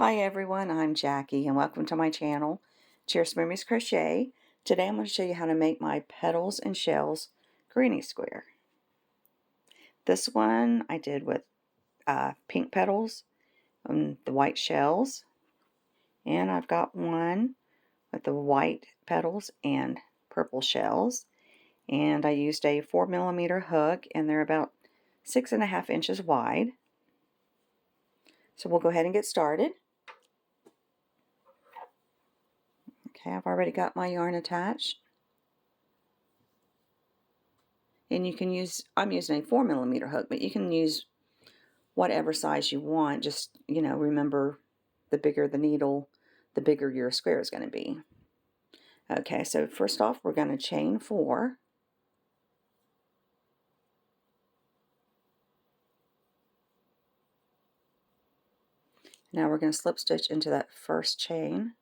Hi everyone, I'm Jackie and welcome to my channel, Cheers Mommy's Crochet. Today I'm going to show you how to make my Petals and Shells granny square. This one I did with pink petals and the white shells, and I've got one with the white petals and purple shells, and I used a 4mm hook and they're about 6.5 inches wide. So we'll go ahead and get started. Okay, I've already got my yarn attached. And you can use, I'm using a 4mm hook, but you can use whatever size you want. Just, remember the bigger the needle, the bigger your square is going to be. Okay, so first off, we're going to chain 4. Now we're going to slip stitch into that first chain.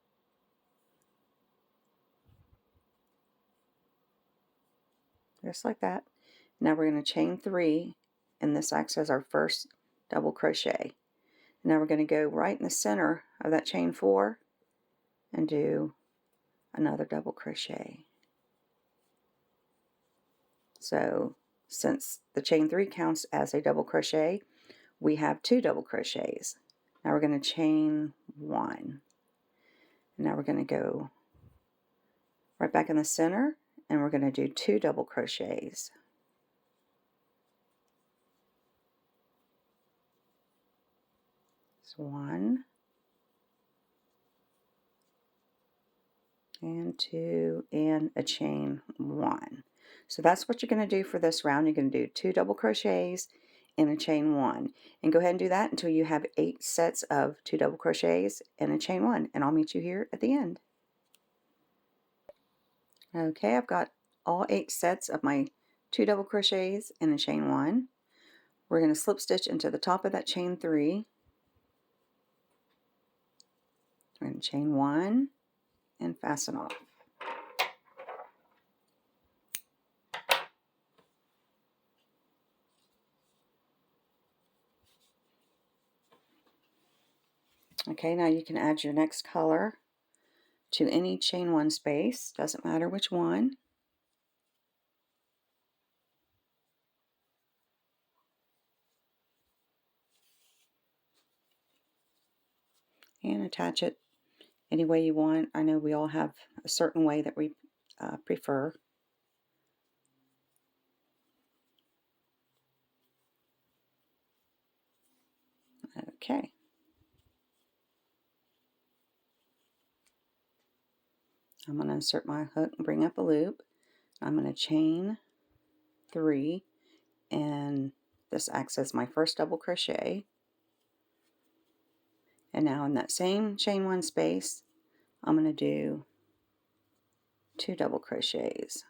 Just like that. Now we're going to chain 3, and this acts as our first double crochet. Now we're going to go right in the center of that chain 4 and do another double crochet. So since the chain 3 counts as a double crochet, we have 2 double crochets. Now we're going to chain 1. Now we're going to go right back in the center and we're going to do 2 double crochets. So 1 and 2 and a chain 1. So that's what you're going to do for this round. You're going to do 2 double crochets and a chain 1, and go ahead and do that until you have 8 sets of 2 double crochets and a chain 1, and I'll meet you here at the end. Okay, I've got all 8 sets of my 2 double crochets and a chain 1. We're going to slip stitch into the top of that chain 3. We're going to chain 1 and fasten off. Okay, now you can add your next color to any chain 1 space, doesn't matter which one. And attach it any way you want. I know we all have a certain way that we prefer. Okay. I'm going to insert my hook and bring up a loop. I'm going to chain 3, and this acts as my first double crochet. And now in that same chain 1 space, I'm going to do 2 double crochets.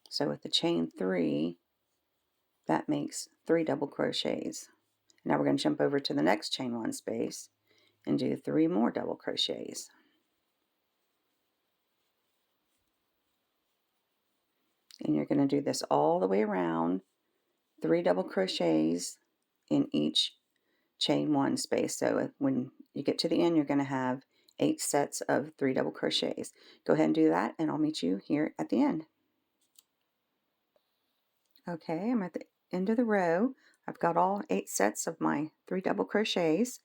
So with the chain 3, that makes 3 double crochets. Now we're going to jump over to the next chain 1 space and do 3 more double crochets. And you're going to do this all the way around, 3 double crochets in each chain 1 space. So when you get to the end, you're going to have 8 sets of 3 double crochets. Go ahead and do that, and I'll meet you here at the end. Okay, I'm at the end of the row. I've got all 8 sets of my 3 double crochets.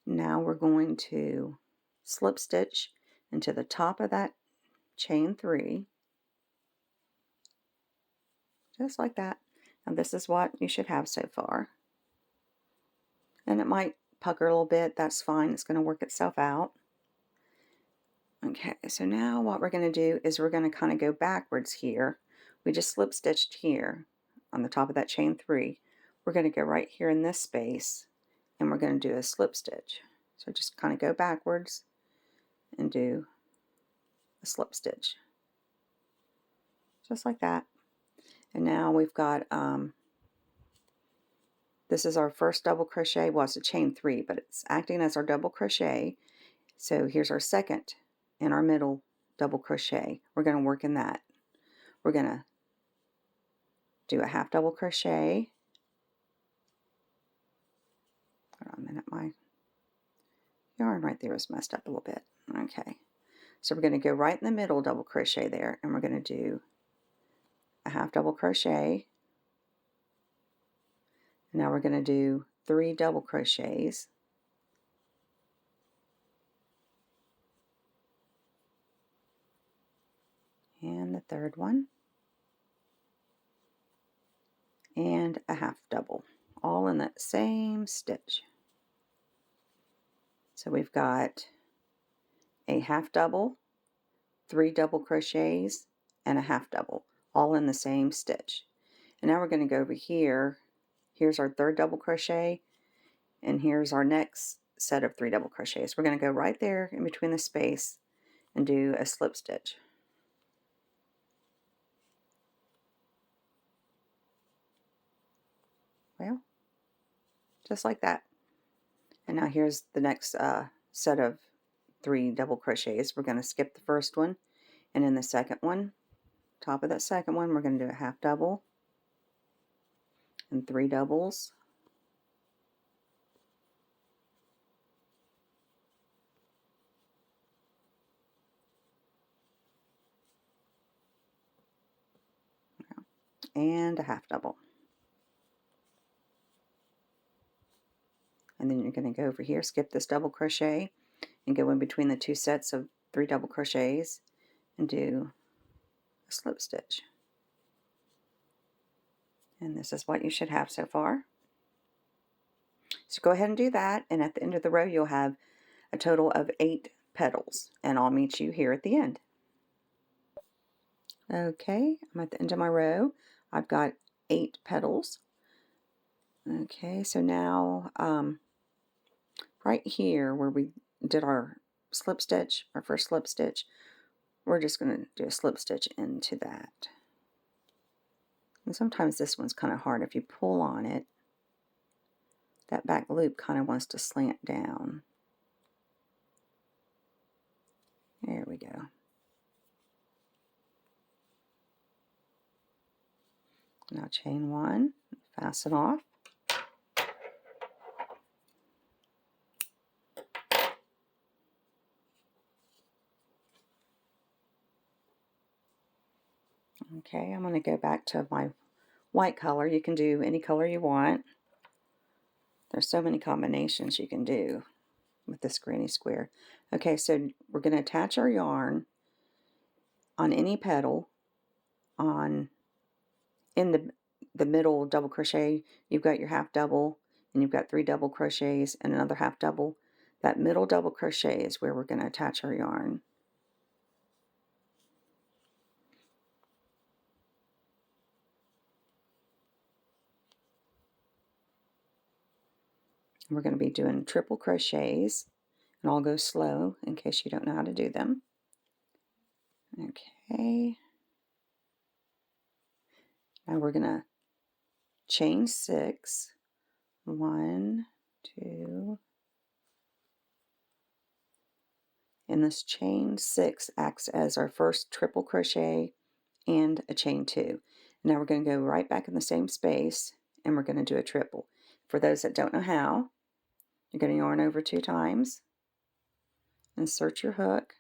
Now we're going to slip stitch into the top of that chain 3, just like that. Now this is what you should have so far. And it might pucker a little bit, that's fine, it's going to work itself out. Okay, so now what we're going to do is we're going to kind of go backwards here. We just slip stitched here on the top of that chain 3. We're going to go right here in this space and we're going to do a slip stitch. So just kind of go backwards and do a slip stitch. Just like that. And now we've got, this is our first double crochet. Well, it's a chain 3, but it's acting as our double crochet. So here's our second and our middle double crochet. We're going to work in that. We're going to do a half double crochet, a minute, my yarn right there is messed up a little bit. Okay, so we're going to go right in the middle, double crochet there, and we're going to do a half double crochet. Now we're going to do 3 double crochets. And the third one. And a half double, all in that same stitch. So we've got a half double, 3 double crochets, and a half double, all in the same stitch. And now we're going to go over here. Here's our third double crochet, and here's our next set of 3 double crochets. We're going to go right there in between the space and do a slip stitch. Well, just like that. And now here's the next set of 3 double crochets. We're going to skip the first one, and in the second one, top of that second one, we're going to do a half double and 3 doubles. And a half double. And then you're going to go over here, skip this double crochet, and go in between the 2 sets of 3 double crochets and do a slip stitch. And this is what you should have so far. So go ahead and do that, and at the end of the row you'll have a total of 8 petals, and I'll meet you here at the end. Okay, I'm at the end of my row. I've got 8 petals. Okay, so now right here where we did our slip stitch, our first slip stitch, we're just going to do a slip stitch into that. And sometimes this one's kind of hard. If you pull on it, that back loop kind of wants to slant down. There we go. Now chain 1, fasten off. Okay, I'm going to go back to my white color. You can do any color you want. There's so many combinations you can do with this granny square. Okay, so we're going to attach our yarn on any petal in the middle double crochet. You've got your half double, and you've got 3 double crochets and another half double. That middle double crochet is where we're going to attach our yarn. We're going to be doing triple crochets, and I'll go slow in case you don't know how to do them. Okay. Now we're going to chain 6. 1, 2. And this chain 6 acts as our first triple crochet and a chain 2. Now we're going to go right back in the same space, and we're going to do a triple. For those that don't know how, you're going to yarn over 2 times, insert your hook,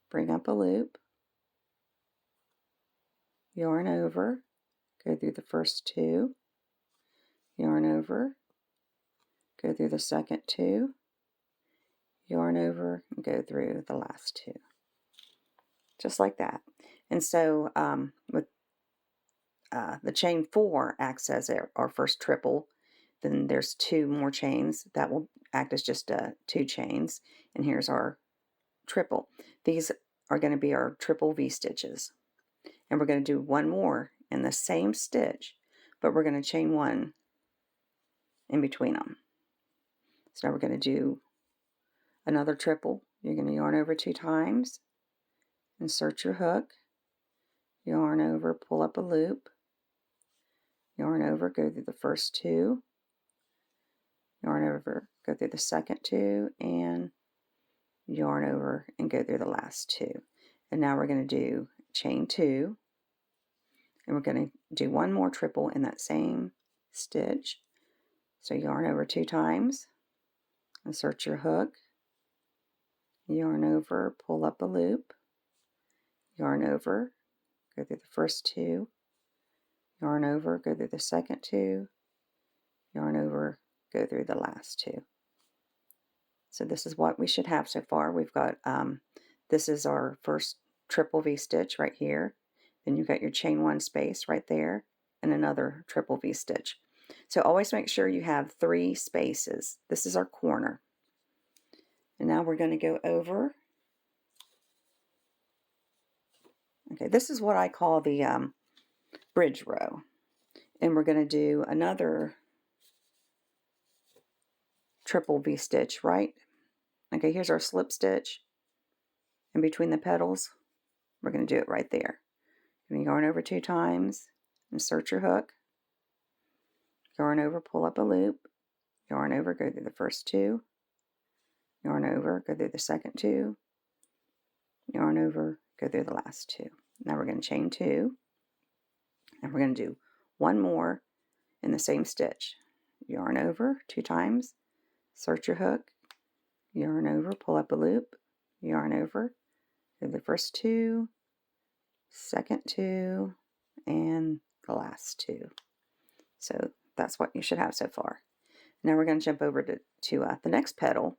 bring up a loop, yarn over, go through the first 2, yarn over, go through the second 2, yarn over, and go through the last 2. Just like that. And so with the chain 4 acts as our first triple. Then there's 2 more chains that will act as just 2 chains, and here's our triple. These are going to be our triple V stitches, and we're going to do 1 more in the same stitch, but we're going to chain 1 in between them. So now we're going to do another triple. You're going to yarn over 2 times, insert your hook, yarn over, pull up a loop, yarn over, go through the first 2, yarn over, go through the second 2, and yarn over and go through the last 2. And now we're going to do chain 2, and we're going to do 1 more triple in that same stitch, So yarn over 2 times, insert your hook, yarn over, pull up a loop, yarn over, go through the first 2, yarn over, go through the second 2, yarn over, go through the last 2. So this is what we should have so far. We've got, this is our first triple V-stitch right here. Then you've got your chain 1 space right there and another triple V-stitch. So always make sure you have 3 spaces. This is our corner. And now we're going to go over. Okay, this is what I call the bridge row. And we're going to do another triple V-stitch, right? Okay, here's our slip stitch in between the petals. We're going to do it right there. You're going to yarn over 2 times, insert your hook, yarn over, pull up a loop, yarn over, go through the first 2, yarn over, go through the second 2, yarn over, go through the last 2. Now we're going to chain 2, and we're going to do one more in the same stitch. Yarn over 2 times, insert your hook, yarn over, pull up a loop, yarn over, go through the first 2, second 2, and the last 2. So that's what you should have so far. Now we're going to jump over to the next petal,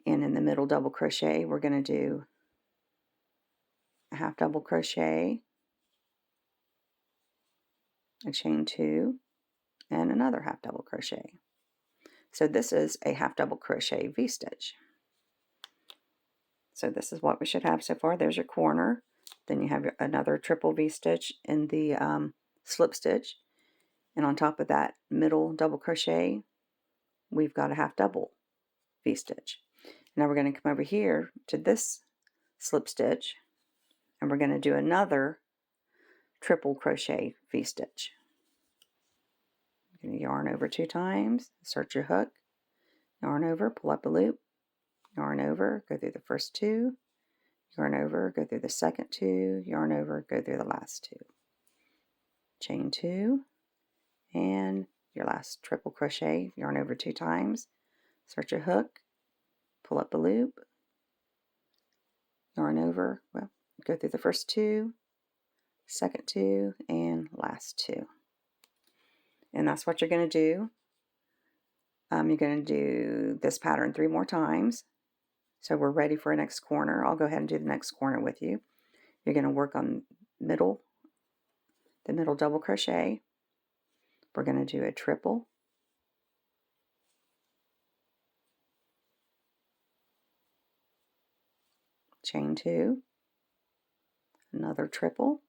and in the middle double crochet we're going to do a half double crochet, a chain 2, and another half double crochet. So this is a half double crochet V-stitch. So this is what we should have so far. There's your corner. Then you have another triple V-stitch in the slip stitch, and on top of that middle double crochet we've got a half double V-stitch. Now we're going to come over here to this slip stitch, and we're going to do another triple crochet V-stitch. You're going to yarn over 2 times, insert your hook, yarn over, pull up a loop, yarn over, go through the first 2, yarn over, go through the second 2, yarn over, go through the last 2. Chain 2, and your last triple crochet, yarn over 2 times, insert your hook, pull up a loop, yarn over, well, go through the first 2, second 2, and last 2. And that's what you're going to do. You're going to do this pattern 3 more times. So we're ready for our next corner. I'll go ahead and do the next corner with you. You're going to work on the middle double crochet. We're going to do a triple, chain 2, another triple,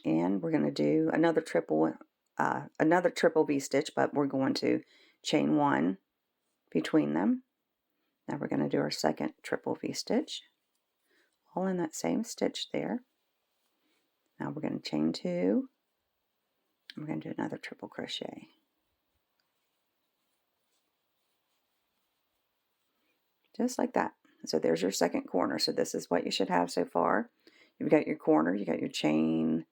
and we're going to do another triple V-stitch, but we're going to chain 1 between them. Now we're going to do our second triple V-stitch, all in that same stitch there. Now we're going to chain 2, and we're going to do another triple crochet. Just like that. So there's your second corner. So this is what you should have so far. You've got your corner, you got your chain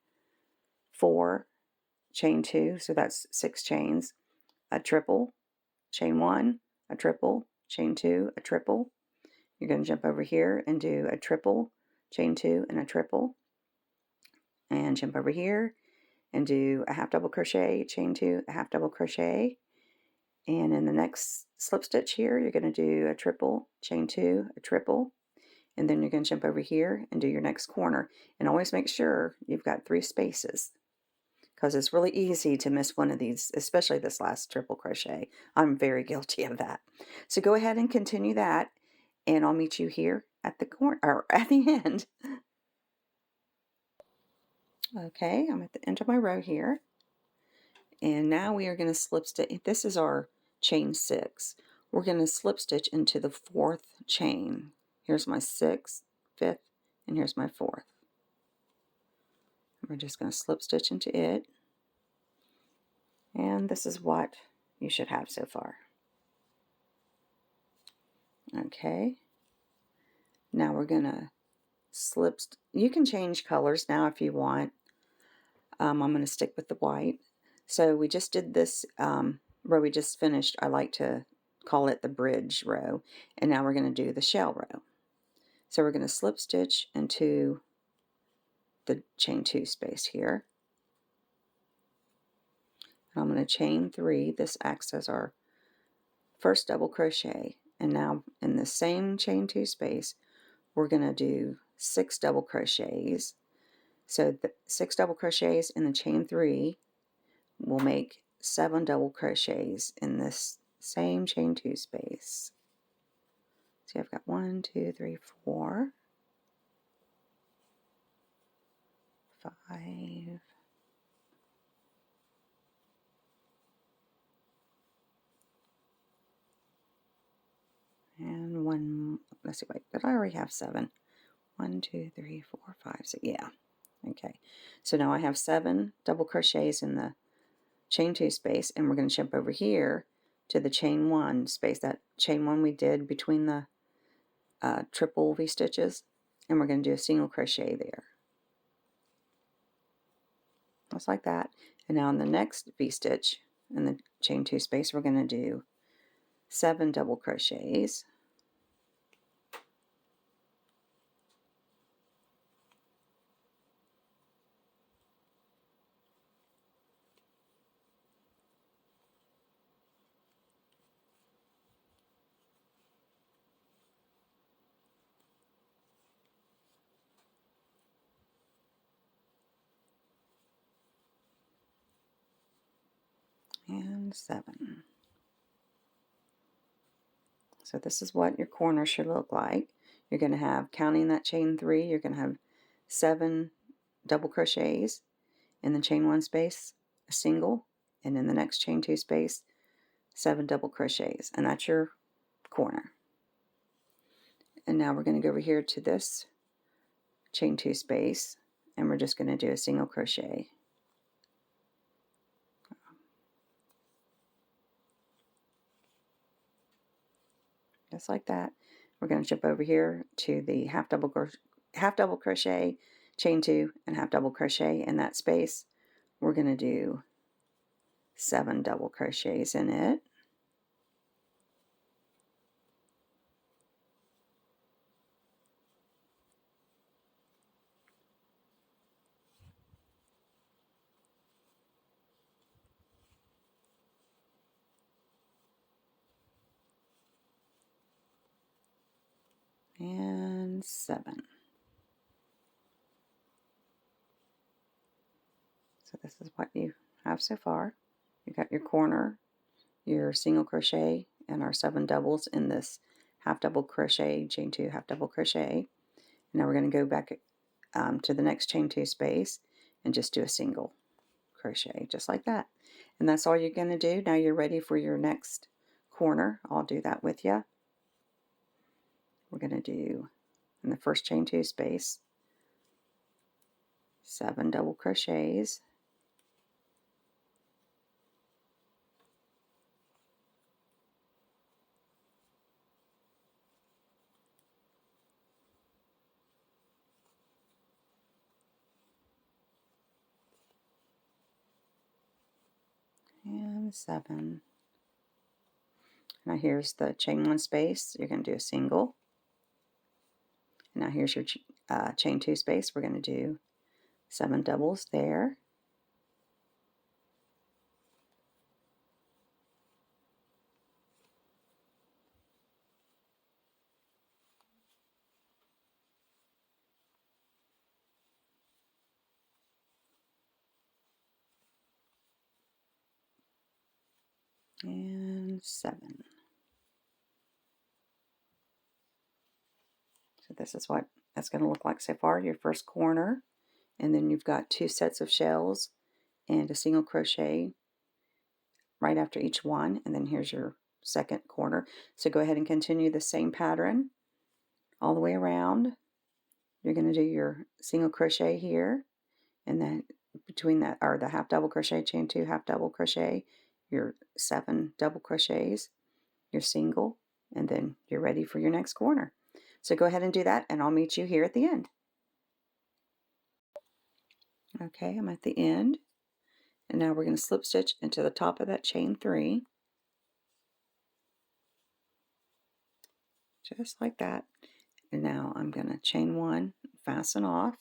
4, chain 2, so that's 6 chains, a triple, chain 1, a triple, chain 2, a triple. You're going to jump over here and do a triple, chain 2, and a triple, and jump over here and do a half double crochet, chain 2, a half double crochet, and in the next slip stitch here you're going to do a triple, chain 2, a triple, and then you're going to jump over here and do your next corner. And always make sure you've got 3 spaces, because it's really easy to miss one of these, especially this last triple crochet. I'm very guilty of that. So go ahead and continue that, and I'll meet you here at the corner, or at the end. Okay, I'm at the end of my row here, and now we are going to slip stitch. This is our chain 6. We're going to slip stitch into the 4th chain. Here's my 6th, 5th, and here's my 4th. We're just going to slip stitch into it, and this is what you should have so far. Okay, now we're going to you can change colors now if you want. I'm going to stick with the white. So we just did this row we just finished. I like to call it the bridge row, and now we're going to do the shell row. So we're going to slip stitch into the chain 2 space here. And I'm going to chain 3. This acts as our first double crochet, and now in the same chain 2 space we're going to do 6 double crochets. So the 6 double crochets in the chain 3 will make 7 double crochets in this same chain 2 space. See, I've got 1, 2, 3, 4, 5, and 1. Let's see, wait, did I already have 7? 1, 2, 3, 4, 5, 6. Yeah. Okay. So now I have 7 double crochets in the chain 2 space, and we're going to jump over here to the chain 1 space, that chain 1 we did between the triple V stitches, and we're going to do a single crochet there. Just like that. And now in the next V stitch in the chain 2 space, we're going to do 7 double crochets. And 7. So this is what your corner should look like. You're going to have, counting that chain 3, you're going to have 7 double crochets in the chain 1 space, a single, and in the next chain 2 space, 7 double crochets, and that's your corner. And now we're going to go over here to this chain 2 space, and we're just going to do a single crochet. Just like that. We're going to jump over here to the half double crochet, chain 2, and half double crochet in that space. We're going to do 7 double crochets in it. And 7. So this is what you have so far. You got your corner, your single crochet, and our 7 doubles in this half double crochet, chain 2, half double crochet. Now we're going to go back to the next chain 2 space and just do a single crochet, just like that. And that's all you're going to do. Now you're ready for your next corner. I'll do that with you. We're going to do, in the first chain 2 space, 7 double crochets. And 7. Now here's the chain 1 space. You're going to do a single. Now here's your chain 2 space. We're going to do 7 doubles there. And 7. So this is what that's going to look like so far, your first corner. And then you've got 2 sets of shells and a single crochet right after each one. And then here's your second corner. So go ahead and continue the same pattern all the way around. You're going to do your single crochet here, and then between that, or the half double crochet, chain 2, half double crochet, your 7 double crochets, your single, and then you're ready for your next corner. So go ahead and do that, and I'll meet you here at the end. Okay, I'm at the end, and now we're going to slip stitch into the top of that chain 3, just like that. And now I'm going to chain 1, fasten off.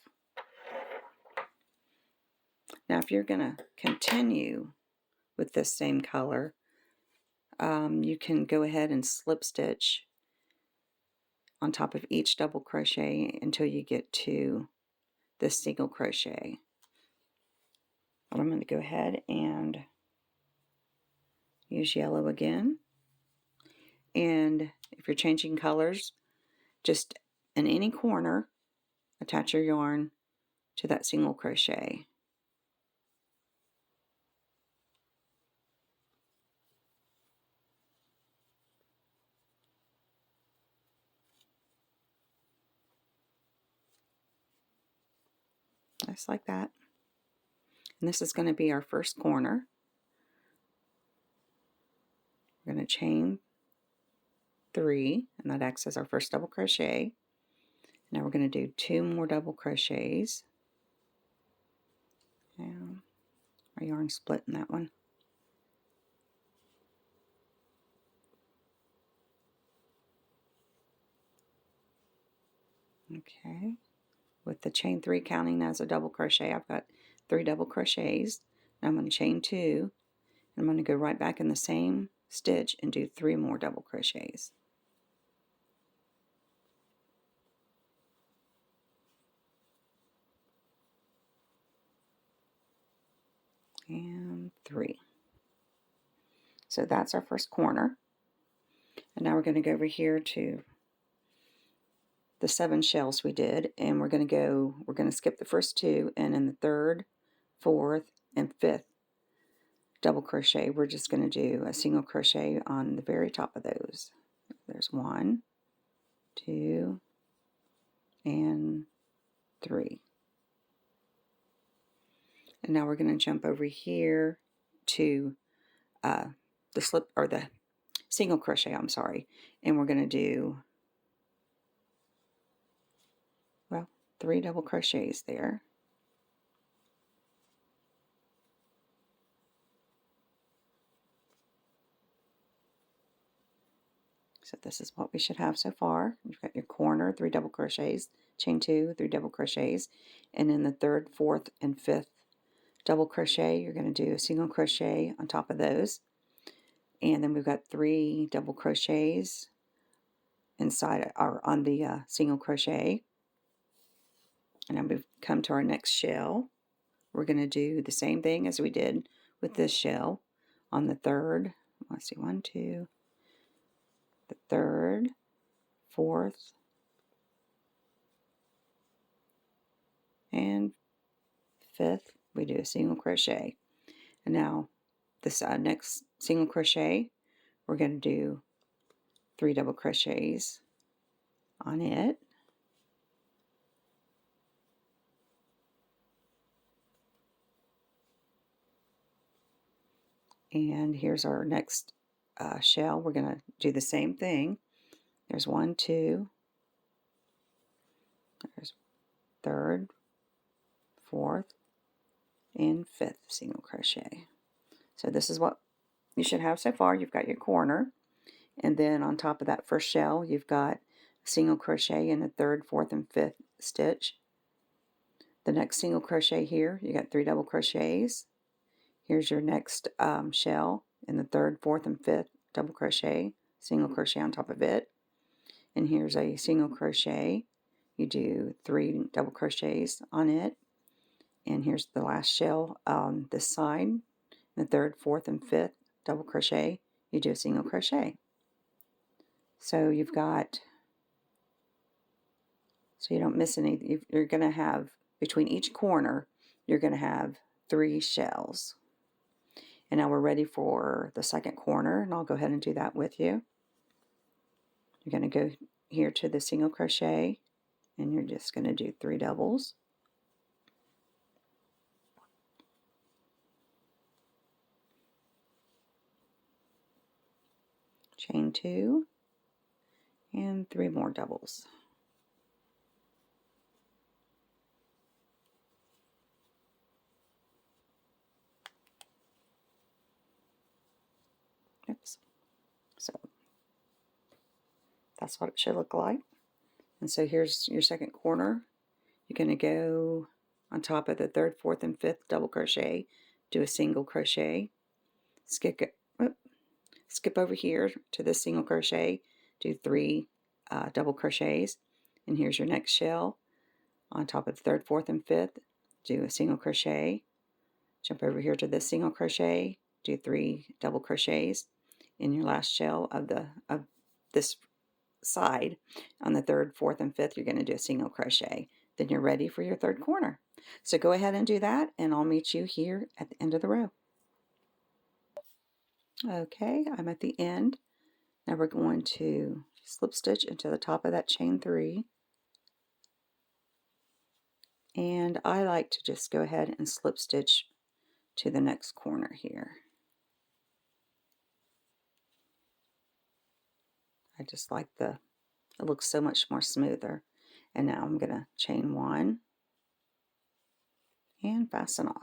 Now if you're going to continue with this same color, you can go ahead and slip stitch on top of each double crochet until you get to the single crochet. But I'm going to go ahead and use yellow again. And if you're changing colors, just in any corner, attach your yarn to that single crochet. Just like that. And this is going to be our first corner. We're going to chain 3, and that acts as our first double crochet. Now we're going to do 2 more double crochets. And our yarn split in that one. Okay, with the chain 3 counting as a double crochet, I've got 3 double crochets. Now I'm going to chain 2, and I'm going to go right back in the same stitch and do 3 more double crochets. And 3. So that's our first corner. And now we're going to go over here to the 7 shells we did, and we're going to skip the first 2, and in the 3rd, 4th, and 5th double crochet, we're just going to do a single crochet on the very top of those. There's 1, 2, and 3. And now we're going to jump over here to the slip, or the single crochet, I'm sorry, and we're going to do, well, 3 double crochets there. So this is what we should have so far. You've got your corner, 3 double crochets, chain 2, 3 double crochets, and in the 3rd, 4th, and 5th double crochet, you're going to do a single crochet on top of those. And then we've got 3 double crochets inside, or on the single crochet. And then we've come to our next shell. We're going to do the same thing as we did with this shell on the 3rd. Let's see, 1, 2, the 3rd, 4th, and 5th, we do a single crochet. And now this next single crochet, we're going to do 3 double crochets on it. And here's our next shell. We're going to do the same thing. There's 1, 2, there's 3rd, 4th, and 5th single crochet. So this is what you should have so far. You've got your corner, and then on top of that first shell, you've got a single crochet in the 3rd, 4th, and 5th stitch. The next single crochet here, you got 3 double crochets. Here's your next shell in the 3rd, 4th, and 5th double crochet, single crochet on top of it. And here's a single crochet. You do 3 double crochets on it. And here's the last shell on this side. In the 3rd, 4th, and 5th double crochet, you do a single crochet. So you've got, so you don't miss any, you're going to have, between each corner, you're going to have 3 shells. And now we're ready for the second corner, and I'll go ahead and do that with you. You're going to go here to the single crochet, and you're just going to do 3 doubles. Chain 2, and 3 more doubles. That's what it should look like. And so here's your second corner. You're going to go on top of the third, fourth, and fifth double crochet, do a single crochet, skip over here to this single crochet, do 3 double crochets, and here's your next shell. On top of the third, fourth, and fifth, do a single crochet, jump over here to this single crochet, do 3 double crochets in your last shell of this side. On the third, fourth, and fifth, you're going to do a single crochet. Then you're ready for your third corner. So go ahead and do that, and I'll meet you here at the end of the row. Okay, I'm at the end. Now we're going to slip stitch into the top of that chain 3. And I like to just go ahead and slip stitch to the next corner here. I just like it looks so much more smoother. And now I'm going to chain 1 and fasten off.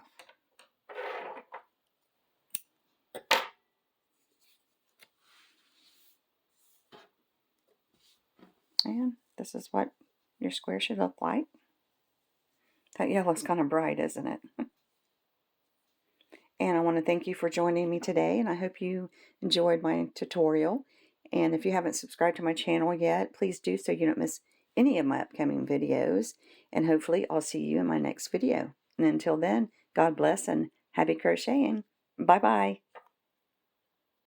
And this is what your square should look like. That yellow's kind of bright, isn't it? And I want to thank you for joining me today, and I hope you enjoyed my tutorial. And if you haven't subscribed to my channel yet, please do so you don't miss any of my upcoming videos. And hopefully I'll see you in my next video. And until then, God bless and happy crocheting. Bye-bye.